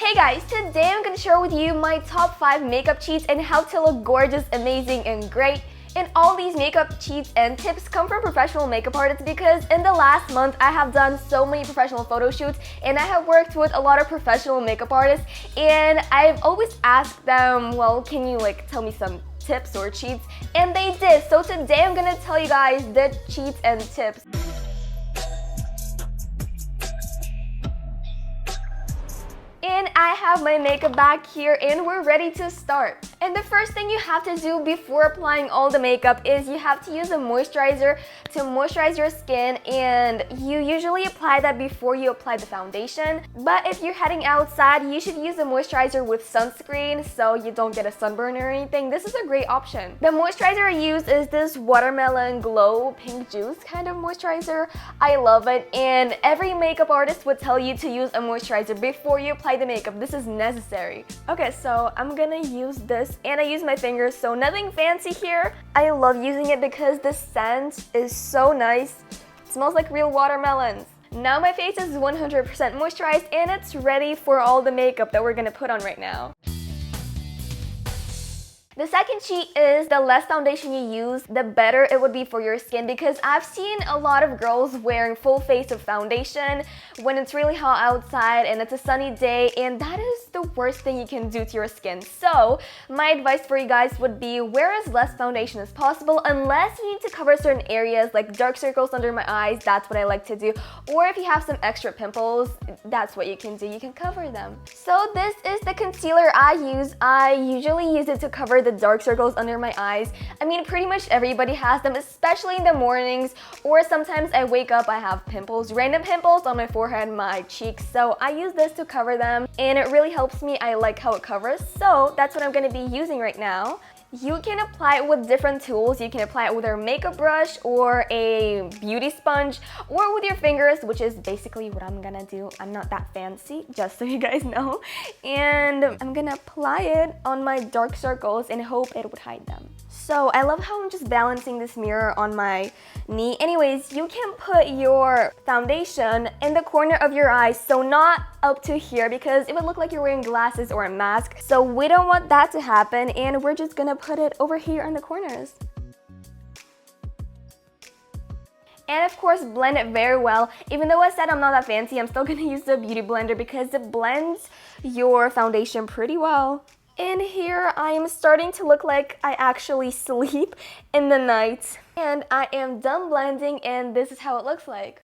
Hey guys, today I'm going to share with you my top 5 makeup cheats and how to look gorgeous, amazing, and great. And all these makeup cheats and tips come from professional makeup artists because in the last month I have done so many professional photo shoots and I have worked with a lot of professional makeup artists, and I've always asked them, well, can you tell me some tips or cheats? And they did. So today I'm going to tell you guys the cheats and tips. And I have my makeup bag here and we're ready to start. And the first thing you have to do before applying all the makeup is you have to use a moisturizer to moisturize your skin, and you usually apply that before you apply the foundation. But if you're heading outside, you should use a moisturizer with sunscreen so you don't get a sunburn or anything. This is a great option. The moisturizer I use is this Watermelon Glow Pink Juice kind of moisturizer. I love it, and every makeup artist would tell you to use a moisturizer before you apply the makeup. This is necessary. Okay, so I'm gonna use this and I use my fingers, so nothing fancy here. I love using it because the scent is so nice. It smells like real watermelons. Now my face is 100% moisturized and it's ready for all the makeup that we're gonna put on right now. The second cheat is the less foundation you use, the better it would be for your skin, because I've seen a lot of girls wearing full face of foundation when it's really hot outside and it's a sunny day, and that is the worst thing you can do to your skin. So my advice for you guys would be wear as less foundation as possible unless you need to cover certain areas like dark circles under my eyes. That's what I like to do. Or if you have some extra pimples, that's what you can do. You can cover them. So this is the concealer I use. I usually use it to cover the dark circles under my eyes. I mean, pretty much everybody has them, especially in the mornings, or sometimes I wake up, I have pimples, random pimples on my forehead, my cheeks, so I use this to cover them and it really helps me. I like how it covers, so that's what I'm going to be using right now. You can apply it with different tools. You can apply it with a makeup brush or a beauty sponge or with your fingers, which is basically what I'm gonna do. I'm not that fancy, just so you guys know. And I'm gonna apply it on my dark circles and hope it would hide them. So I love how I'm just balancing this mirror on my knee. Anyways, you can put your foundation in the corner of your eyes, so not up to here, because it would look like you're wearing glasses or a mask. So we don't want that to happen, and we're just gonna put it over here in the corners. And of course, blend it very well. Even though I said I'm not that fancy, I'm still gonna use the Beauty Blender because it blends your foundation pretty well. And here I am starting to look like I actually sleep in the night. And I am done blending and this is how it looks like.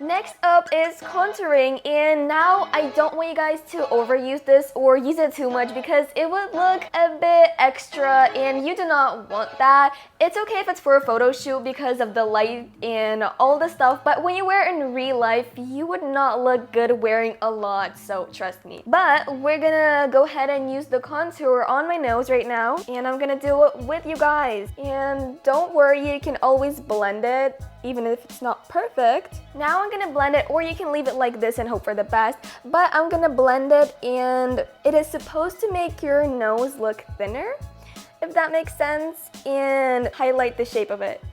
Next up is contouring, and now I don't want you guys to overuse this or use it too much because it would look a bit extra and you do not want that. It's okay if it's for a photo shoot because of the light and all the stuff, but when you wear it in real life, you would not look good wearing a lot, so trust me. But we're gonna go ahead and use the contour on my nose right now, and I'm gonna do it with you guys. And don't worry, you can always blend it even if it's not perfect. Now I'm gonna blend it, or you can leave it like this and hope for the best, but I'm gonna blend it, and it is supposed to make your nose look thinner, if that makes sense, and highlight the shape of it.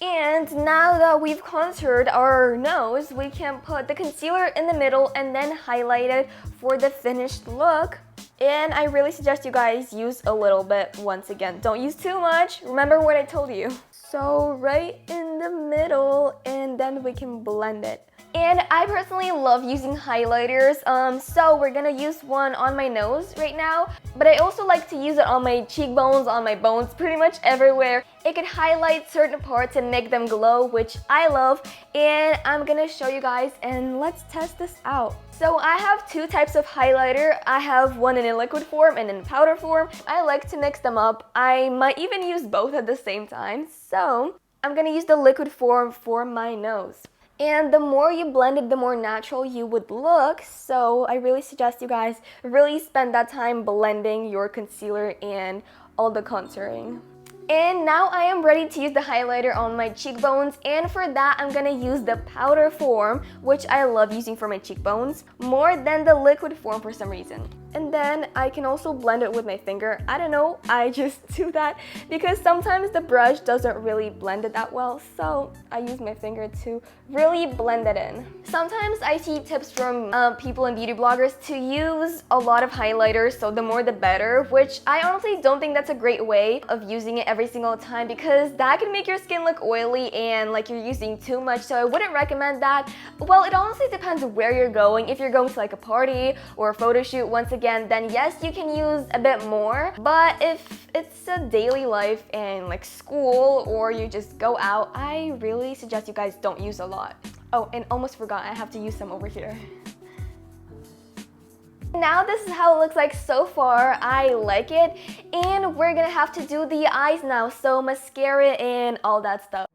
And now that we've contoured our nose, we can put the concealer in the middle and then highlight it for the finished look. And I really suggest you guys use a little bit once again. Don't use too much. Remember what I told you. So right in the middle, and then we can blend it. And I personally love using highlighters, so we're gonna use one on my nose right now, but I also like to use it on my cheekbones, on my bones, pretty much everywhere. It can highlight certain parts and make them glow, which I love, and I'm gonna show you guys, and let's test this out. So I have two types of highlighter. I have one in a liquid form and in a powder form. I like to mix them up. I might even use both at the same time, so I'm gonna use the liquid form for my nose. And the more you blend it, the more natural you would look. So I really suggest you guys really spend that time blending your concealer and all the contouring. And now I am ready to use the highlighter on my cheekbones, and for that I'm gonna use the powder form, which I love using for my cheekbones more than the liquid form for some reason. and then I can also blend it with my finger. I don't know, I just do that because sometimes the brush doesn't really blend it that well, so I use my finger to really blend it in. Sometimes I see tips from people and beauty bloggers to use a lot of highlighters, so the more the better, which I honestly don't think that's a great way of using it every single time because that can make your skin look oily and like you're using too much, so I wouldn't recommend that. Well, it honestly depends where you're going. If you're going to like a party or a photo shoot, once again, then yes, you can use a bit more, but if it's a daily life and like school or you just go out, I really suggest you guys don't use a lot. Oh, and almost forgot, I have to use some over here. Now this is how it looks like so far. I like it, and we're gonna have to do the eyes now, so mascara and all that stuff.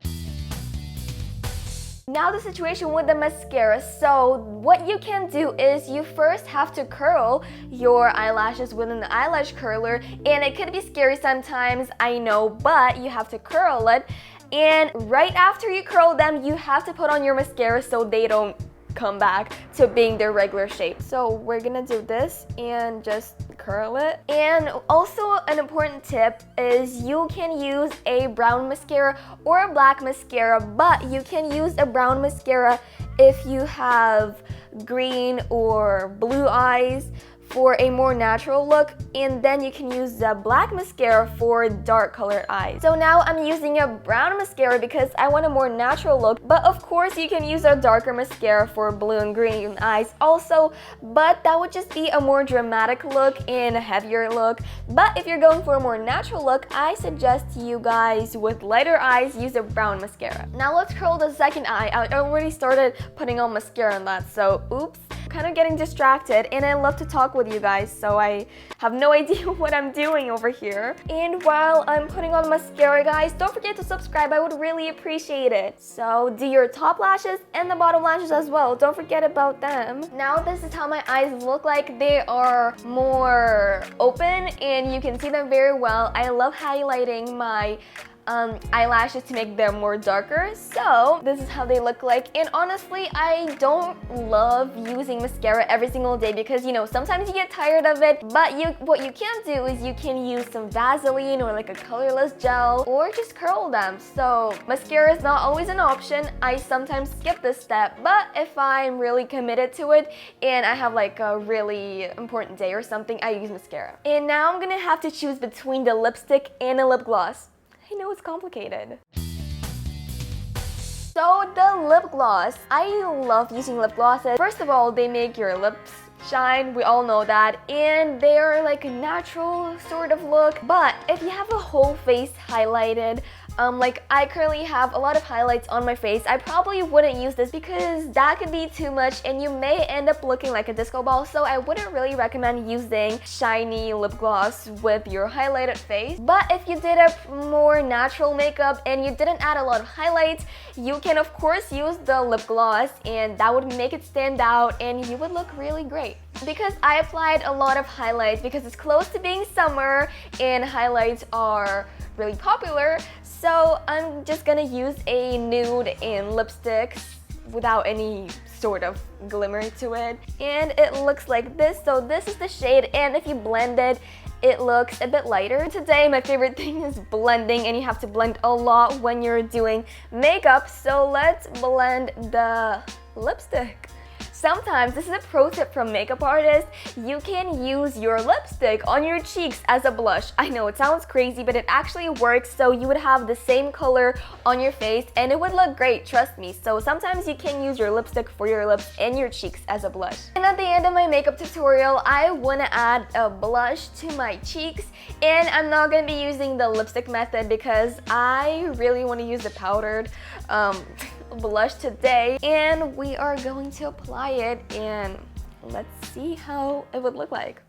Now the situation with the mascara. So what you can do is you first have to curl your eyelashes with an eyelash curler, and it could be scary sometimes, I know, but you have to curl it, and right after you curl them, you have to put on your mascara so they don't come back to being their regular shape. So we're gonna do this and just curl it. And also an important tip is you can use a brown mascara or a black mascara, but you can use a brown mascara if you have green or blue eyes for a more natural look, and then you can use the black mascara for dark colored eyes. So now I'm using a brown mascara because I want a more natural look, but of course you can use a darker mascara for blue and green eyes also, but that would just be a more dramatic look and a heavier look. But if you're going for a more natural look, I suggest you guys with lighter eyes use a brown mascara. Now let's curl the second eye. I already started putting on mascara on that, so oops. Kind of getting distracted, and I love to talk with you guys, so I have no idea what I'm doing over here. And while I'm putting on mascara, guys, don't forget to subscribe. I would really appreciate it. So do your top lashes and the bottom lashes as well. Don't forget about them. Now this is how my eyes look like. They are more open and you can see them very well. I love highlighting my eyelashes to make them more darker. So this is how they look like, and honestly I don't love using mascara every single day because, you know, sometimes you get tired of it, but what you can do is you can use some Vaseline or like a colorless gel or just curl them. So mascara is not always an option. I sometimes skip this step, but if I'm really committed to it and I have like a really important day or something, I use mascara. And now I'm gonna have to choose between the lipstick and a lip gloss. I know it's complicated. So the lip gloss, I love using lip glosses. First of all, they make your lips shine, we all know that, and they're like a natural sort of look. But if you have a whole face highlighted, like I currently have a lot of highlights on my face, I probably wouldn't use this because that could be too much and you may end up looking like a disco ball, so I wouldn't really recommend using shiny lip gloss with your highlighted face. But if you did a more natural makeup and you didn't add a lot of highlights, you can of course use the lip gloss and that would make it stand out and you would look really great. Because I applied a lot of highlights because it's close to being summer and highlights are really popular, so I'm just gonna use a nude and lipstick without any sort of glimmer to it, and it looks like this. So this is the shade, and if you blend it, it looks a bit lighter. Today my favorite thing is blending, and you have to blend a lot when you're doing makeup, so let's blend the lipstick. Sometimes, this is a pro tip from makeup artists, you can use your lipstick on your cheeks as a blush. I know it sounds crazy, but it actually works, so you would have the same color on your face and it would look great, trust me. So sometimes you can use your lipstick for your lips and your cheeks as a blush. And at the end of my makeup tutorial, I want to add a blush to my cheeks, and I'm not going to be using the lipstick method because I really want to use the powdered blush today, and we are going to apply it and let's see how it would look like.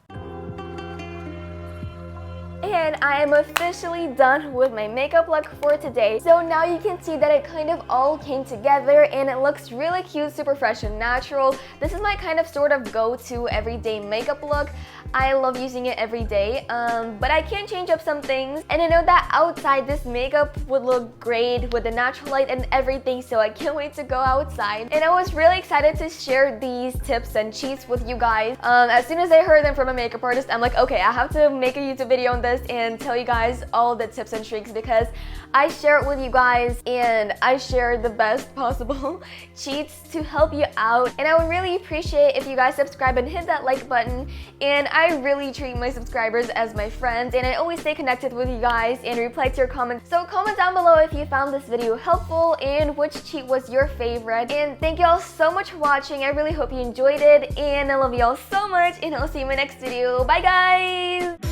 And I am officially done with my makeup look for today. So now you can see that it kind of all came together and it looks really cute, super fresh and natural. This is my kind of sort of go-to everyday makeup look. I love using it every day, but I can change up some things. And I know that outside this makeup would look great with the natural light and everything, so I can't wait to go outside. And I was really excited to share these tips and cheats with you guys. As soon as I heard them from a makeup artist, I'm like, okay, I have to make a YouTube video on this and tell you guys all the tips and tricks because I share it with you guys and I share the best possible cheats to help you out. And I would really appreciate if you guys subscribe and hit that like button. And I really treat my subscribers as my friends and I always stay connected with you guys and reply to your comments. So comment down below if you found this video helpful and which cheat was your favorite. And thank you all so much for watching. I really hope you enjoyed it and I love you all so much and I'll see you in my next video. Bye guys!